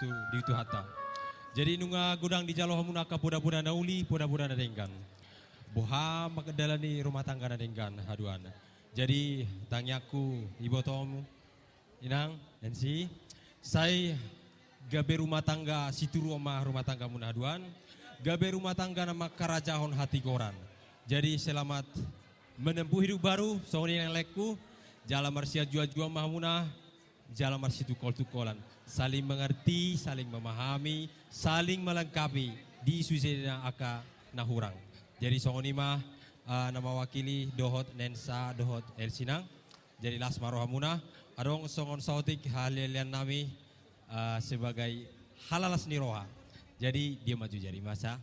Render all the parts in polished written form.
di itu hata. Jadi nunga gudang di jalo hamuna ka poda-poda nauli, poda-poda na denggan. Boha magdalani rumah tangga na denggan haduan. Jadi tangyaku ibu tomu, inang, Nancy, saya gabe rumah tangga situru rumah tangga munahaduan, gabe rumah tangga nama karajahon hati koran. Jadi selamat menempuh hidup baru, soalnya yang leku, jalan marsia jua-jua mahmunah, jalan marsia tukol-tukolan. Saling mengerti, saling memahami, saling melengkapi di isu sedina aka nahurang. Jadi soalnya mah nama wakili dohot Nensa, dohot Elsinang. Jadi las marohamuna, adong songon sautik halilian nami sebagai halalas niroha. Jadi dia maju jadi masa.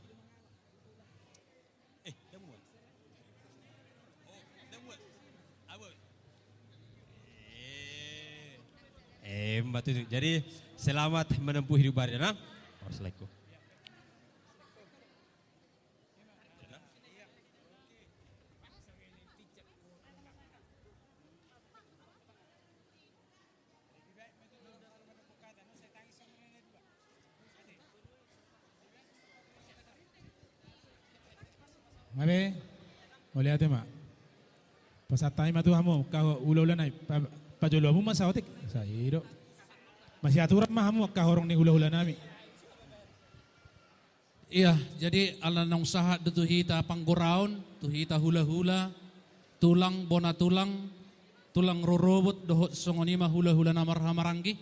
Mbak Tutu. Jadi selamat menempuh hidup baru ya. Wassalamualaikum. Mabe, boleh ada mak. Pasatay matuhamu kau ulah-ulah naik. Pajolo mo masaotik. Sa iro. Masih aturan mahamu kahorong ni hula-hula nami. Iya, jadi ala nong sahat tuhita pangguraun, tuhita hula-hula, tulang bona tulang, tulang rorobot dohot songonima hula-hula namar hamaranggi.